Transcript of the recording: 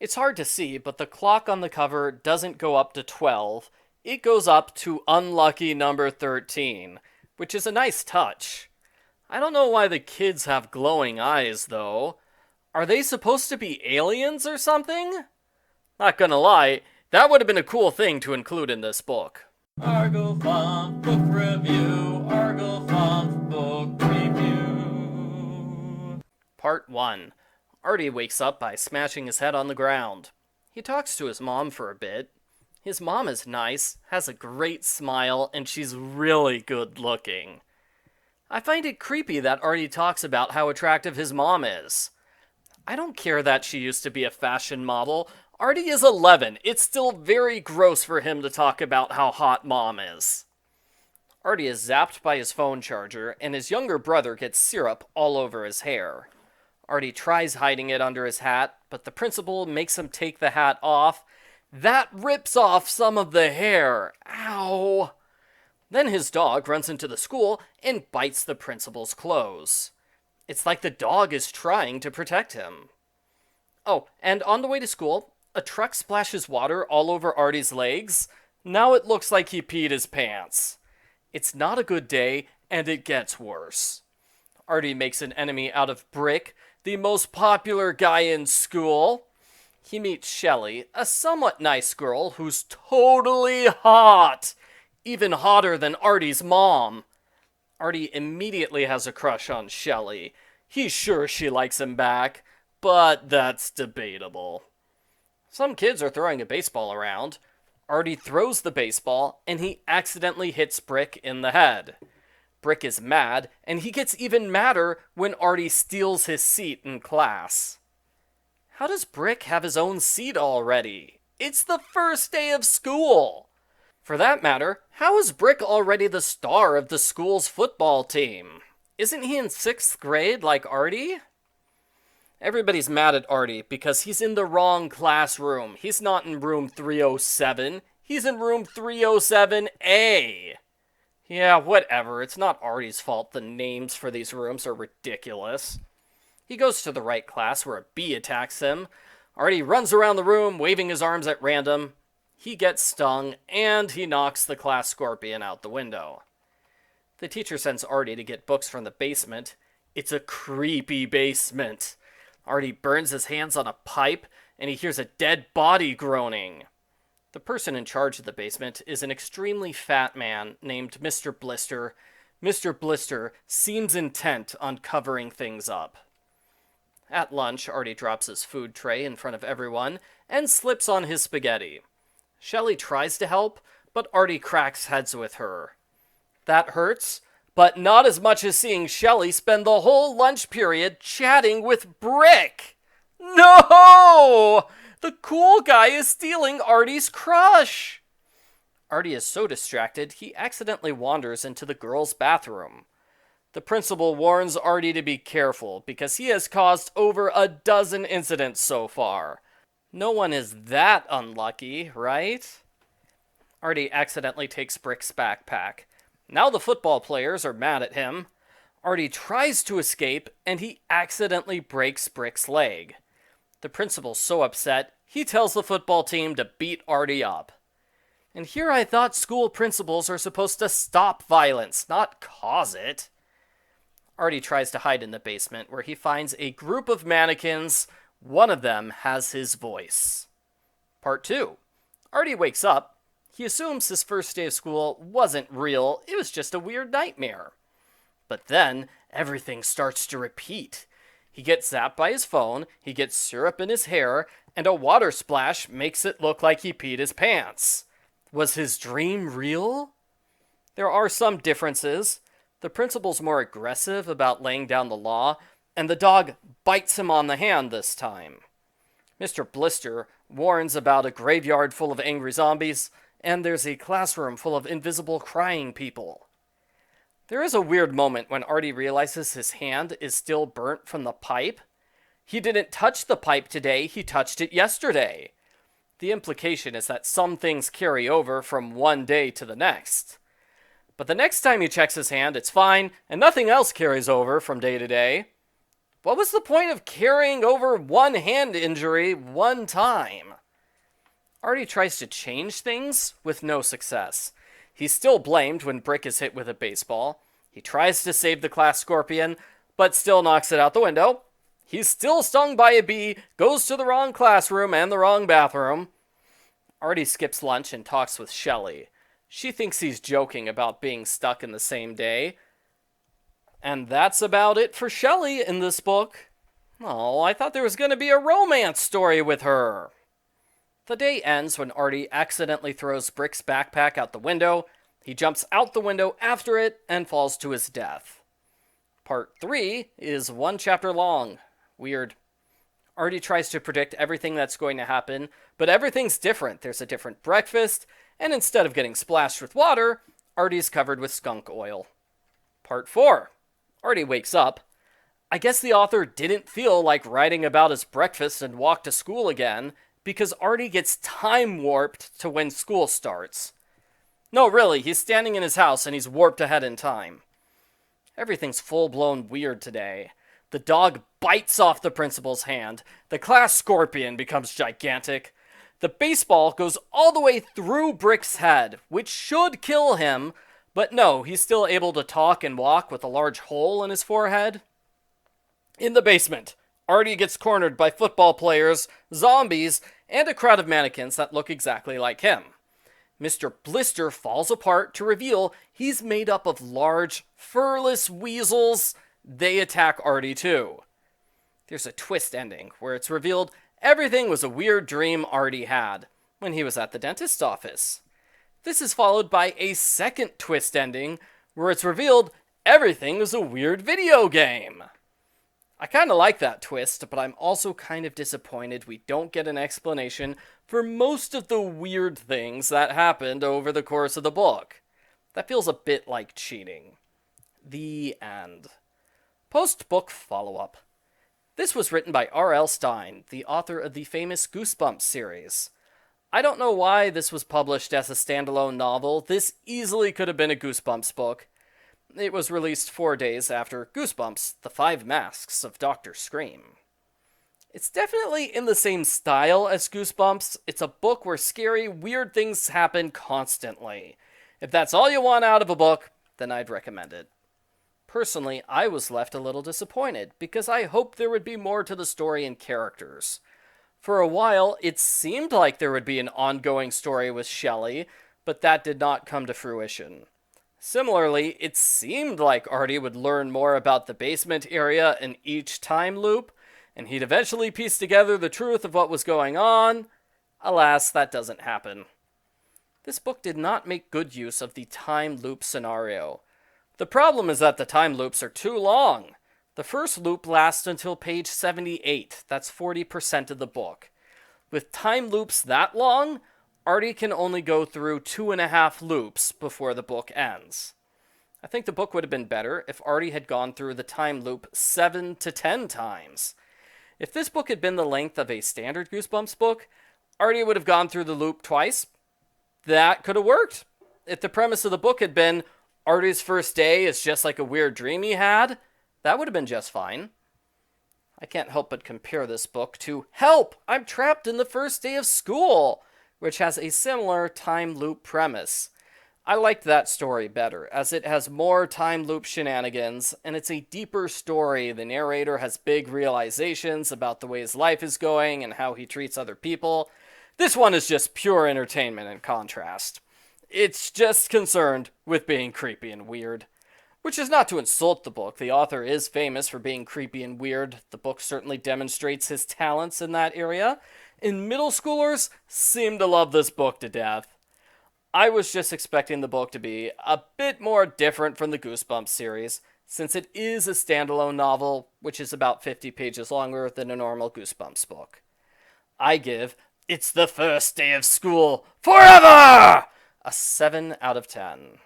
It's hard to see, but the clock on the cover doesn't go up to 12. It goes up to unlucky number 13, which is a nice touch. I don't know why the kids have glowing eyes, though. Are they supposed to be aliens or something? Not gonna lie, that would have been a cool thing to include in this book. Argofunk Book Review, Argofunk Book Review. Part 1. Artie wakes up by smashing his head on the ground. He talks to his mom for a bit. His mom is nice, has a great smile, and she's really good looking. I find it creepy that Artie talks about how attractive his mom is. I don't care that she used to be a fashion model. Artie is 11. It's still very gross for him to talk about how hot mom is. Artie is zapped by his phone charger, and his younger brother gets syrup all over his hair. Artie tries hiding it under his hat, but the principal makes him take the hat off. That rips off some of the hair. Ow! Then his dog runs into the school and bites the principal's clothes. It's like the dog is trying to protect him. Oh, and on the way to school, a truck splashes water all over Artie's legs. Now it looks like he peed his pants. It's not a good day, and it gets worse. Artie makes an enemy out of Brick, the most popular guy in school. He meets Shelley, a somewhat nice girl who's totally hot. Even hotter than Artie's mom. Artie immediately has a crush on Shelley. He's sure she likes him back, but that's debatable. Some kids are throwing a baseball around. Artie throws the baseball, and he accidentally hits Brick in the head. Brick is mad, and he gets even madder when Artie steals his seat in class. How does Brick have his own seat already? It's the first day of school! For that matter, how is Brick already the star of the school's football team? Isn't he in 6th grade like Artie? Everybody's mad at Artie because he's in the wrong classroom. He's not in room 307. He's in room 307A. Yeah, whatever. It's not Artie's fault the names for these rooms are ridiculous. He goes to the right class where a bee attacks him. Artie runs around the room waving his arms at random. He gets stung, and he knocks the class scorpion out the window. The teacher sends Artie to get books from the basement. It's a creepy basement. Artie burns his hands on a pipe, and he hears a dead body groaning. The person in charge of the basement is an extremely fat man named Mr. Blister. Mr. Blister seems intent on covering things up. At lunch, Artie drops his food tray in front of everyone and slips on his spaghetti. Shelley tries to help, but Artie cracks heads with her. That hurts, but not as much as seeing Shelley spend the whole lunch period chatting with Brick. No! The cool guy is stealing Artie's crush! Artie is so distracted, he accidentally wanders into the girls' bathroom. The principal warns Artie to be careful because he has caused over a dozen incidents so far. No one is that unlucky, right? Artie accidentally takes Brick's backpack. Now the football players are mad at him. Artie tries to escape, and he accidentally breaks Brick's leg. The principal's so upset, he tells the football team to beat Artie up. And here I thought school principals are supposed to stop violence, not cause it. Artie tries to hide in the basement, where he finds a group of mannequins. One of them has his voice. Part 2. Artie wakes up. He assumes his first day of school wasn't real, it was just a weird nightmare. But then, everything starts to repeat. He gets zapped by his phone, he gets syrup in his hair, and a water splash makes it look like he peed his pants. Was his dream real? There are some differences. The principal's more aggressive about laying down the law, and the dog bites him on the hand this time. Mr. Blister warns about a graveyard full of angry zombies, and there's a classroom full of invisible crying people. There is a weird moment when Artie realizes his hand is still burnt from the pipe. He didn't touch the pipe today, he touched it yesterday. The implication is that some things carry over from one day to the next. But the next time he checks his hand, it's fine, and nothing else carries over from day to day. What was the point of carrying over one hand injury one time? Artie tries to change things with no success. He's still blamed when Brick is hit with a baseball. He tries to save the class scorpion, but still knocks it out the window. He's still stung by a bee, goes to the wrong classroom and the wrong bathroom. Artie skips lunch and talks with Shelley. She thinks he's joking about being stuck in the same day. And that's about it for Shelley in this book. Oh, I thought there was going to be a romance story with her. The day ends when Artie accidentally throws Brick's backpack out the window. He jumps out the window after it and falls to his death. Part 3 is 1 chapter long. Weird. Artie tries to predict everything that's going to happen, but everything's different. There's a different breakfast, and instead of getting splashed with water, Artie's covered with skunk oil. Part 4. Artie wakes up. I guess the author didn't feel like writing about his breakfast and walk to school again, because Artie gets time warped to when school starts. No, really, he's standing in his house and he's warped ahead in time. Everything's full-blown weird today. The dog bites off the principal's hand. The class scorpion becomes gigantic. The baseball goes all the way through Brick's head, which should kill him, but no, he's still able to talk and walk with a large hole in his forehead. In the basement, Artie gets cornered by football players, zombies, and a crowd of mannequins that look exactly like him. Mr. Blister falls apart to reveal he's made up of large, furless weasels. They attack Artie too. There's a twist ending where it's revealed everything was a weird dream Artie had when he was at the dentist's office. This is followed by a second twist ending where it's revealed everything was a weird video game. I kind of like that twist, but I'm also kind of disappointed we don't get an explanation for most of the weird things that happened over the course of the book. That feels a bit like cheating. The end. Post-book follow-up. This was written by R L Stine, the author of the famous Goosebumps series. I don't know why this was published as a standalone novel. This easily could have been a Goosebumps book. It was released 4 days after Goosebumps, The 5 Masks of Dr. Scream. It's definitely in the same style as Goosebumps. It's a book where scary, weird things happen constantly. If that's all you want out of a book, then I'd recommend it. Personally, I was left a little disappointed because I hoped there would be more to the story and characters. For a while, it seemed like there would be an ongoing story with Shelley, but that did not come to fruition. Similarly, it seemed like Artie would learn more about the basement area in each time loop, and he'd eventually piece together the truth of what was going on. Alas, that doesn't happen. This book did not make good use of the time loop scenario. The problem is that the time loops are too long. The first loop lasts until page 78. That's 40% of the book. With time loops that long, Artie can only go through 2.5 loops before the book ends. I think the book would have been better if Artie had gone through the time loop 7 to 10 times. If this book had been the length of a standard Goosebumps book, Artie would have gone through the loop twice. That could have worked. If the premise of the book had been Artie's first day is just like a weird dream he had, that would have been just fine. I can't help but compare this book to Help! I'm Trapped in the First Day of School, which has a similar time loop premise. I liked that story better, as it has more time loop shenanigans, and it's a deeper story. The narrator has big realizations about the way his life is going and how he treats other people. This one is just pure entertainment in contrast. It's just concerned with being creepy and weird. Which is not to insult the book. The author is famous for being creepy and weird. The book certainly demonstrates his talents in that area. And middle schoolers seem to love this book to death. I was just expecting the book to be a bit more different from the Goosebumps series, since it is a standalone novel, which is about 50 pages longer than a normal Goosebumps book. I give It's the First Day of School Forever! A 7 out of 10.